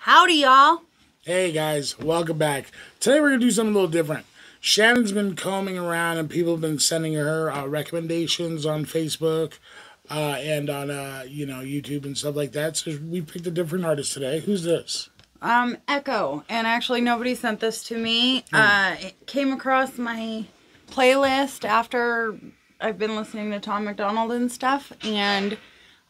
Howdy, y'all. Hey, guys. Welcome back. Today we're going to do something a little different. Shannon's been combing around, and people have been sending her recommendations on Facebook and on, YouTube and stuff like that. So we picked a different artist today. Who's this? Echo. And actually, nobody sent this to me. It came across my playlist after I've been listening to Tom MacDonald and stuff. And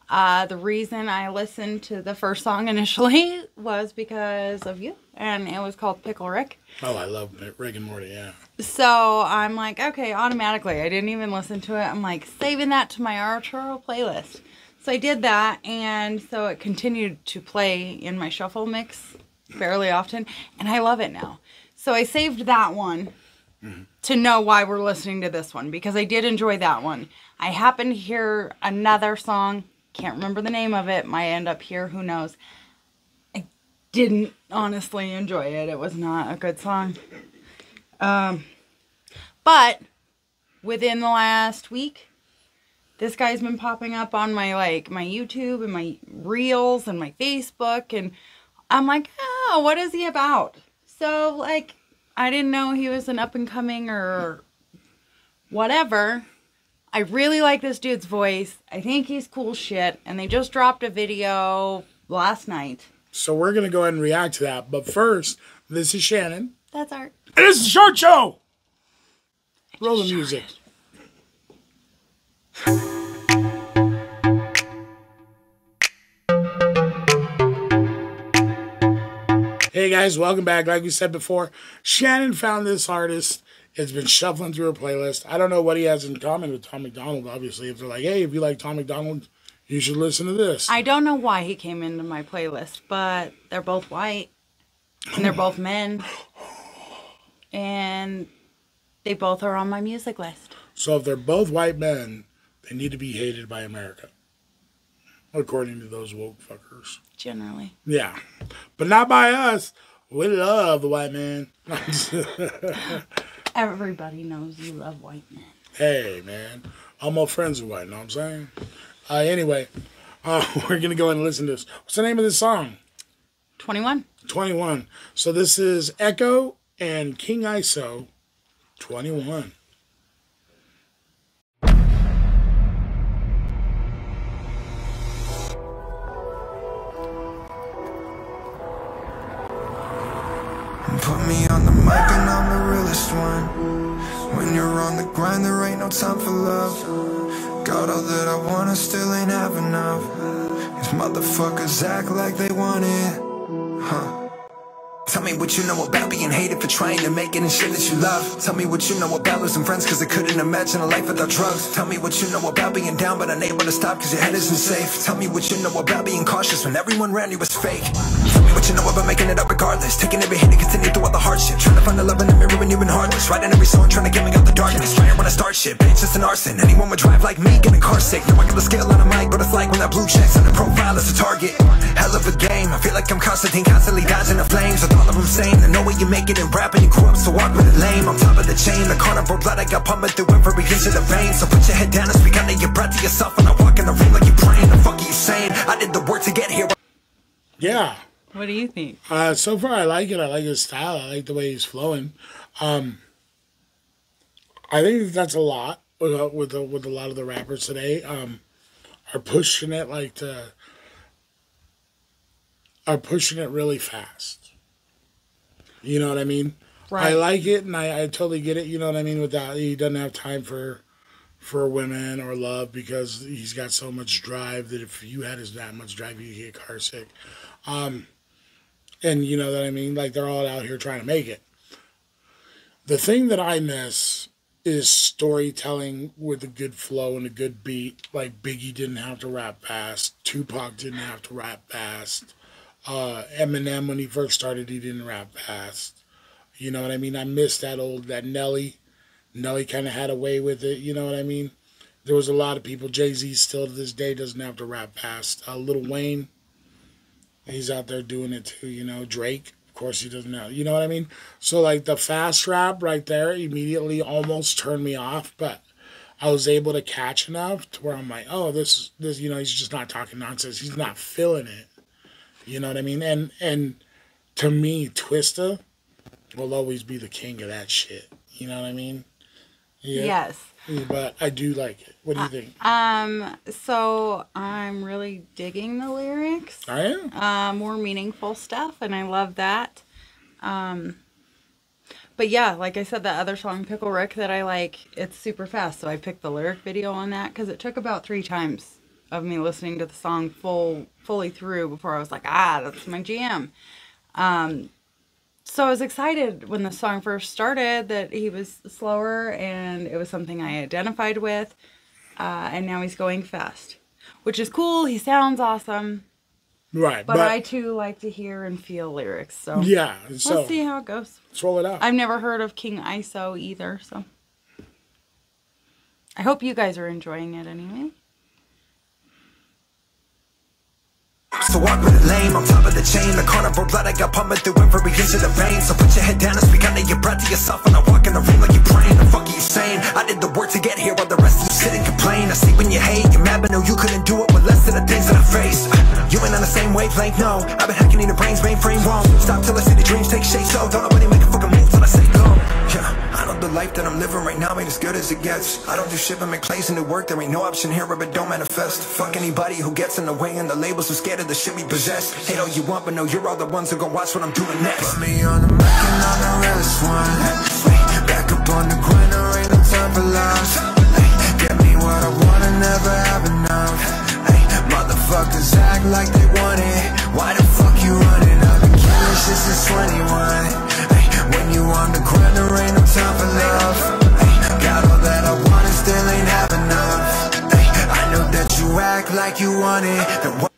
the reason I listened to the first song initially was because of you. And it was called Pickle Rick. Oh, I love Rick and Morty, yeah. So I'm like, okay, automatically. I didn't even listen to it. I'm like, saving that to my Arturo playlist. So I did that, and so it continued to play in my shuffle mix fairly often, and I love it now. So I saved that one to know why we're listening to this one, because I did enjoy that one. I happened to hear another song, can't remember the name of it, might end up here, who knows. I didn't honestly enjoy it. It was not a good song. But within the last week, this guy's been popping up on my my YouTube and my Reels and my Facebook, and I'm like, oh, what is he about? So I didn't know he was an up and coming or whatever. I really like this dude's voice. I think he's cool shit, and they just dropped a video last night. So we're going to go ahead and react to that. But first, this is Shannon. That's Art. And this is Shartshow! Roll the music. Hey guys, welcome back. Like we said before, Shannon found this artist. It's been shuffling through her playlist. I don't know what he has in common with Tom MacDonald, obviously. If they're like, hey, if you like Tom MacDonald, you should listen to this. I don't know why he came into my playlist, but they're both white. And they're both men. And they both are on my music list. So if they're both white men, they need to be hated by America. According to those woke fuckers. Generally. Yeah. But not by us. We love the white man. Everybody knows you love white men. Hey, man. I'm all friends with white, know what I'm saying? Anyway, we're going to go ahead and listen to this. What's the name of this song? 21. 21. So this is Echo and King ISO, 21. Put me on the mic and I'm the realest one. When you're on the grind, there ain't no time for love. Got all that I want, I still ain't have enough. These motherfuckers act like they want it. Tell me what you know about being hated for trying to make it and shit that you love. Tell me what you know about losing friends cause I couldn't imagine a life without drugs. Tell me what you know about being down but unable to stop cause your head isn't safe. Tell me what you know about being cautious when everyone around you was fake. Tell me what you know about making it up regardless. Taking every hit and continue through all the hardship. Trying to find the love in the mirror when you've been heartless. Writing every song trying to get me out the darkness. Trying when I start shit, bitch, it's an arson. Anyone would drive like me, getting car sick. No, I got the scale on a mic, but it's like when that blue check's on the profile is a target. Hell of a game, I feel like I'm Constantine, constantly dodging the flames. With all of them saying, I know way you make it in rap and you grew up so awkward and lame. On top of the chain, the carnivore blood I got pumping through every inch of the vein. So put your head down and speak under your breath to yourself when I walk in the room like you're praying. The fuck are you saying? I did the work to get here. Yeah. What do you think? So far, I like it. I like his style. I like the way he's flowing. I think that's a lot with a lot of the rappers today. Are pushing it are pushing it really fast. You know what I mean? Right. I like it, and I totally get it. You know what I mean? Without he doesn't have time for women or love because he's got so much drive that if you had that much drive, you'd get car sick. And you know what I mean? Like, they're all out here trying to make it. The thing that I miss is storytelling with a good flow and a good beat. Like, Biggie didn't have to rap fast. Tupac didn't have to rap fast. Eminem, when he first started, he didn't rap fast. You know what I mean? I miss that Nelly. Nelly kind of had a way with it. You know what I mean? There was a lot of people. Jay-Z still to this day doesn't have to rap fast. Lil Wayne, he's out there doing it too, you know. Drake, of course he doesn't know. You know what I mean? So, like, the fast rap right there immediately almost turned me off, but I was able to catch enough to where I'm like, oh, this, you know, he's just not talking nonsense. He's not feeling it. You know what I mean? And to me, Twista will always be the king of that shit. You know what I mean? Yeah. Yes. But I do like it. What do you think? So I'm really digging the lyrics. I am. More meaningful stuff, and I love that. But yeah, like I said, that other song, Pickle Rick, that I like, it's super fast. So I picked the lyric video on that because it took about 3 times of me listening to the song fully through before I was like, that's my jam. So I was excited when the song first started that he was slower and it was something I identified with. And now he's going fast, which is cool. He sounds awesome. Right. But I too like to hear and feel lyrics. So yeah. Let's see how it goes. Let's roll it out. I've never heard of King ISO either. So I hope you guys are enjoying it anyway. So walk with a lame on top of the chain. The carnivore blood I got pumping through every inch of the vein. So put your head down and speak under your breath to yourself. And I walk in the room like you're praying. The fuck are you saying? I did the work to get here while the rest of you sit and complain. I see when you hate, you're mad but no you couldn't do it with less than the things that I face. You ain't on the same wavelength, no. I've been hacking in the brains, mainframe wrong. Stop till I see the dreams take shape. So don't nobody make a fucking move till I say go. Yeah, I know the life that I'm living right now ain't as good as it gets. I don't do shit but make plays and do work. There ain't no option here if it don't manifest. Fuck anybody who gets in the way and the labels who scared of the shit we possess. Hate all you want but no, you're all the ones who gon' watch what I'm doing next. Put me on the mic and I'm the realest one. Back up on the grind, there ain't no time for loss. Get me what I want and never have enough. Motherfuckers act like they want it. Why the fuck you running? I've been killing shit since 21. When you on the grind, there ain't no time for love. Got all that I want and still ain't have enough. I know that you act like you want it.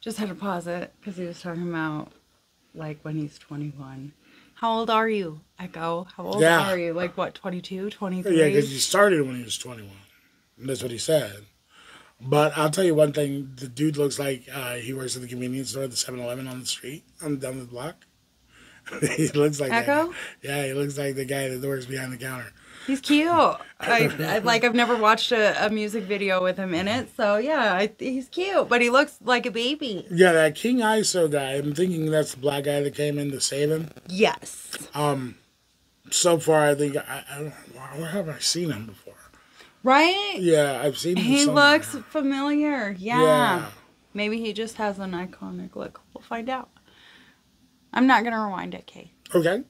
Just had to pause it because he was talking about like when he's 21. How old are you, Echo? How old are you? Like what, 22, 23? Yeah, because he started when he was 21. That's what he said. But I'll tell you one thing. The dude looks like he works at the convenience store, the 7-Eleven on the street, down the block. He looks like Echo? Yeah, he looks like the guy that works behind the counter. He's cute. I've never watched a music video with him in it, so yeah, he's cute, but he looks like a baby. Yeah, that King ISO guy. I'm thinking that's the black guy that came in to save him. Yes. So far, I think where have I seen him before? Right? Yeah, I've seen him. He looks familiar. Yeah. Maybe he just has an iconic look. We'll find out. I'm not gonna rewind it, Kay. Okay.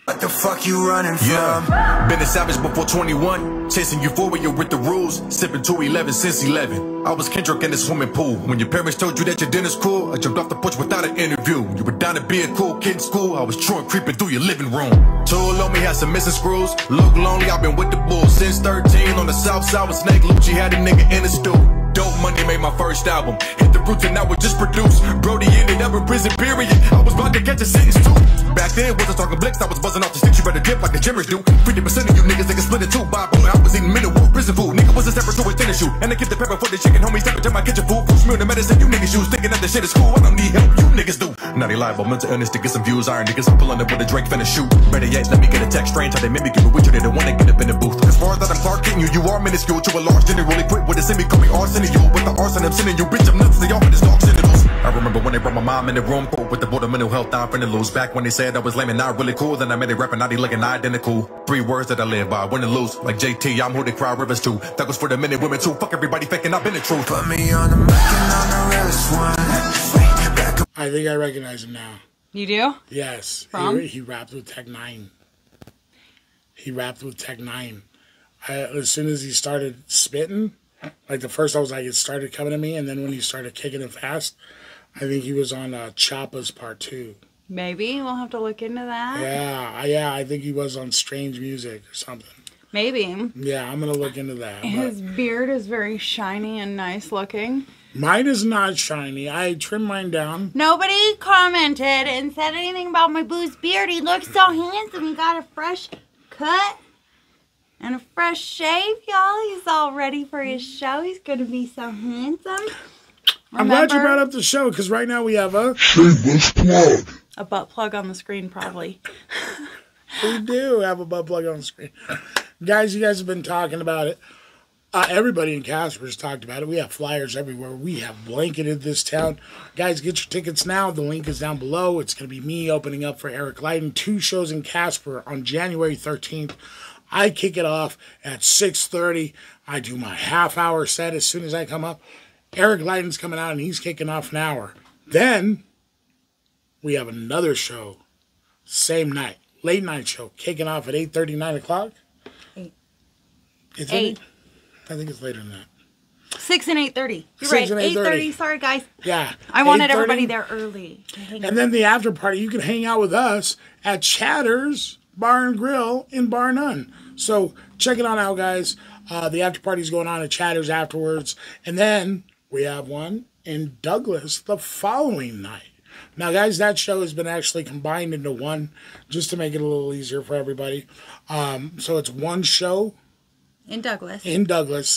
What the fuck you running from? Yeah. Been a savage before 21. Chasing euphoria with the rules. Sipping 211 since 11. I was Kendrick in the swimming pool. When your parents told you that your dinner's cool, I jumped off the porch without an interview. You were down to be a cool kid in school. I was truant creeping through your living room. Tool on me had some missing screws. Look lonely, I've been with the bulls since 13. On the south side with Snake Lucci had a nigga in the stool. Dope Money made my first album. Hit the roots and I would just produce. Brody ended up in prison, period. I was about to catch a sentence too. Back then, wasn't talking blicks, I was buzzing off the sticks. You better dip like the Jimmers do. 50% of you niggas, they can split it too. Bob Bowman, I was eating middle war prison food. Nigga was a separate to a tennis shoe. And they keep the pepper for the chicken, homie. Step into my kitchen food. Push me on the medicine, you niggas use. Thinking that the shit is cool. I don't need help, you niggas do. Now they lie about mental illness to get some views. Iron niggas, I'm pulling up with a Drake finna shoot. Better yet, let me get a text strange. How they mimic you with you, they don't wanna get up in the booth. As far as that I'm Clark getting you, you are minuscule to a large dinner. Really quick with a semi, call me arson to you. With the arson, I'm sending you, bitch, I'm nuts. They all in this dog sentinels. I remember when they brought my mom in the room, cool with the board of mental health, I'm finna lose. Back when they said I was lame and not really cool, then I made it rapping, now they looking identical. 3 words that I live by, win and lose. Like JT, I'm who they cry rivers to. That was for the minute women too. Fuck everybody faking, I've been the truth. Put me on the mic and I'm the realest one. I think I recognize him now. You do? Yes. From? He rapped with Tech 9. He rapped with Tech 9. As soon as he started spitting, like the first I was like, it started coming to me, and then when he started kicking it fast, I think he was on Choppa's Part 2. Maybe. We'll have to look into that. Yeah, I think he was on Strange Music or something. Maybe. Yeah, I'm going to look into that. His beard is very shiny and nice looking. Mine is not shiny. I trimmed mine down. Nobody commented and said anything about my boo's beard. He looks so handsome. He got a fresh cut and a fresh shave, y'all. He's all ready for his show. He's going to be so handsome. I'm glad you brought up the show, because right now we have a shameless plug. A butt plug on the screen, probably. We do have a butt plug on the screen. Guys, you guys have been talking about it. Everybody in Casper's talked about it. We have flyers everywhere. We have blanketed this town. Guys, get your tickets now. The link is down below. It's going to be me opening up for Eric Leiden. 2 shows in Casper on January 13th. I kick it off at 6:30. I do my half-hour set as soon as I come up. Eric Leiden's coming out, and he's kicking off an hour. Then we have another show, same night, late night show, kicking off at 8:30, 9 o'clock. 8. It's 8. I think it's later than that. 6 and 8:30. You're 6 right. and 8:30. Sorry, guys. Yeah. I wanted 8:30. everybody there early. To hang out. And then the after party, you can hang out with us at Chatter's Bar and Grill in Bar None. So check it on out, guys. The after party's going on at Chatter's afterwards. And then we have one in Douglas the following night. Now, guys, that show has been actually combined into one just to make it a little easier for everybody. So it's one show in Douglas.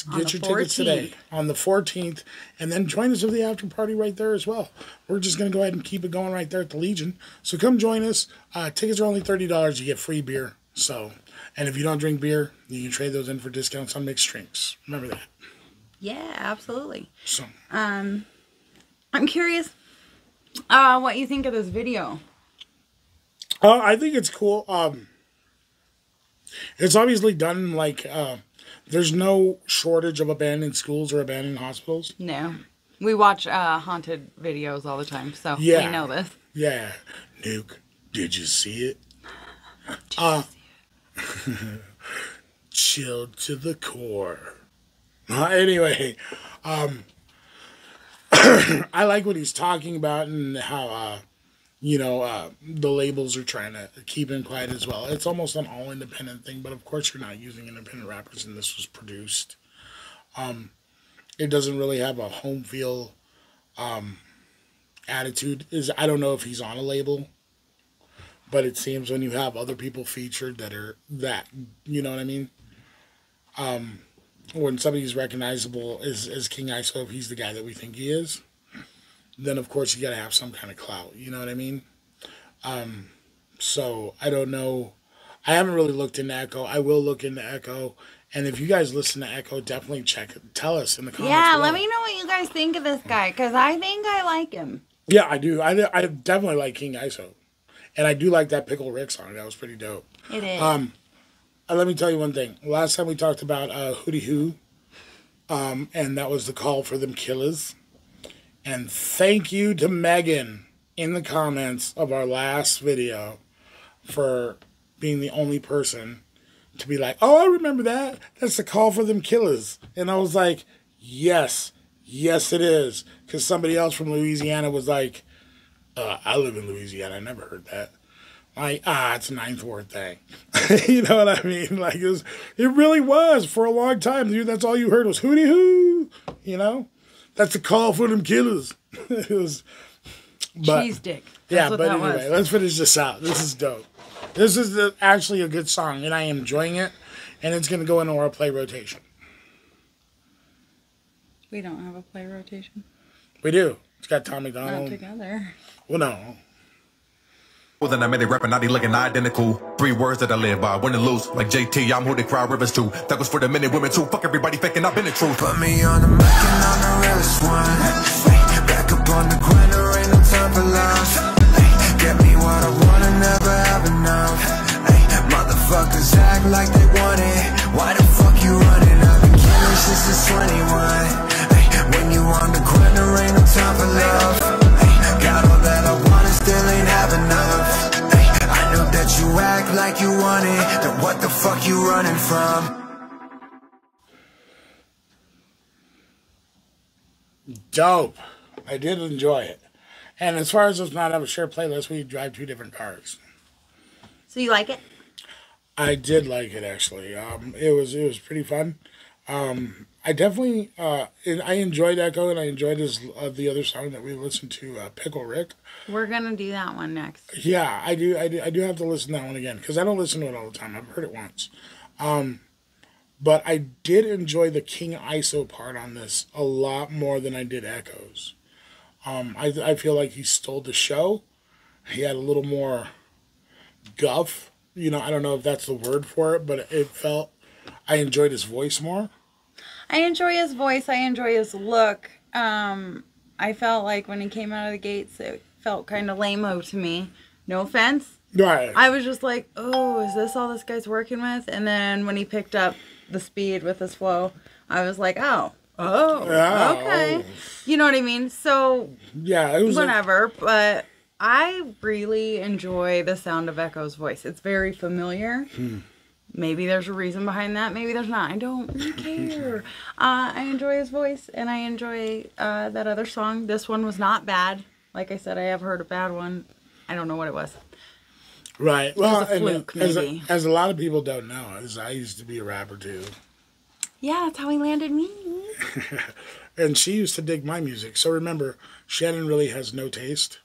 Get your tickets today on the 14th. And then join us for the after party right there as well. We're just going to go ahead and keep it going right there at the Legion. So come join us. Tickets are only $30. You get free beer. So, and if you don't drink beer, you can trade those in for discounts on mixed drinks. Remember that. Yeah, absolutely. So, I'm curious what you think of this video. I think it's cool. It's obviously done like... there's no shortage of abandoned schools or abandoned hospitals. No. We watch haunted videos all the time, so we know this. Yeah. Nuke, did you see it? Chilled to the core. Anyway, I like what he's talking about and how, the labels are trying to keep him quiet as well. It's almost an all-independent thing, but of course you're not using independent rappers, and this was produced. It doesn't really have a home feel attitude. I don't know if he's on a label, but it seems when you have other people featured that are that, you know what I mean? When somebody's recognizable as King ISO, if he's the guy that we think he is, then of course you got to have some kind of clout. You know what I mean? So I don't know. I haven't really looked into Echo. I will look into Echo. And if you guys listen to Echo, definitely tell us in the comments. Yeah, below. let me know what you guys think of this guy, because I think I like him. Yeah, I do. I definitely like King ISO. And I do like that Pickle Rick song. That was pretty dope. It is. Let me tell you one thing. Last time we talked about Hootie Hoo, and that was the call for them killers. And thank you to Megan in the comments of our last video for being the only person to be like, oh, I remember that. That's the call for them killers. And I was like, yes, it is. Because somebody else from Louisiana was like, I live in Louisiana. I never heard that. Like, it's a Ninth Ward thing. You know what I mean? Like, it really was for a long time. Dude, that's all you heard was hootie hoo. You know? That's the call for them killers. It was... Cheese dick. That's but anyway, let's finish this out. This is dope. This is actually a good song, and I am enjoying it. And it's going to go into our play rotation. We don't have a play rotation. We do. It's got Tom McDonald. Not together. Well, no. Well, then I made it rapping, now they looking identical. 3 words that I live by, win and lose. Like JT, I'm who they cry rivers to. That was for the men and women too. Fuck everybody faking, I've been the truth. Put me on the mic and I'm the realest one. Back up on the grind, there ain't no time for love. Get me what I want and never have enough. Motherfuckers act like they want it. Why the fuck you running? I've been killing since 21. When you on the grind, there ain't no time for love. Got all that I want and still ain't have enough. I know that you act like you want it. Then what the fuck you running from? Dope. I did enjoy it. And as far as us not have a shared playlist, we drive 2 different cars. So you like it? I did like it, actually. It was pretty fun. I definitely I enjoyed Echo, and I enjoyed the other song that we listened to, Pickle Rick. We're gonna do that one next. Yeah, I do have to listen to that one again because I don't listen to it all the time. I've heard it once. But I did enjoy the King ISO part on this a lot more than I did Echo's. I feel like he stole the show. He had a little more guff. You know, I don't know if that's the word for it, but it felt... I enjoyed his voice more. I enjoy his voice. I enjoy his look. I felt like when he came out of the gates, it felt kind of lame-o to me. No offense. Right. I was just like, oh, is this all this guy's working with? And then when he picked up the speed with his flow, I was like, oh, okay. You know what I mean? So, yeah, it was whatever. But I really enjoy the sound of Echo's voice. It's very familiar. Maybe there's a reason behind that. Maybe there's not. I don't really care. I enjoy his voice, and I enjoy that other song. This one was not bad. Like I said, I have heard a bad one. I don't know what it was. Right. Well, a fluke, maybe. As a lot of people don't know, I used to be a rapper too. Yeah, that's how he landed me. And she used to dig my music. So remember, Shannon really has no taste.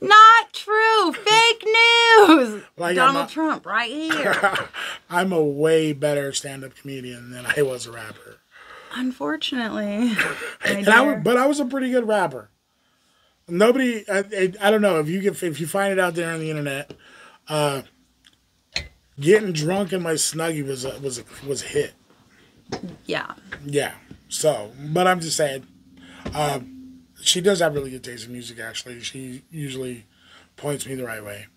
Not true. Fake news. Like Donald Trump right here. I'm a way better stand-up comedian than I was a rapper. Unfortunately. But I was a pretty good rapper. Nobody, I don't know, if you find it out there on the internet, getting drunk in my Snuggie was a hit. Yeah. Yeah. So, but I'm just saying, she does have really good taste in music, actually. She usually points me the right way.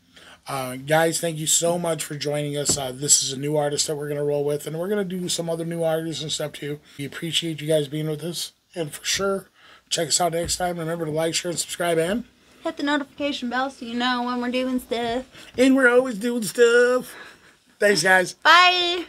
Guys, thank you so much for joining us. This is a new artist that we're going to roll with, and we're going to do some other new artists and stuff too. We appreciate you guys being with us, and for sure, check us out next time. Remember to like, share, and subscribe, and hit the notification bell so you know when we're doing stuff. And we're always doing stuff. Thanks, guys. Bye.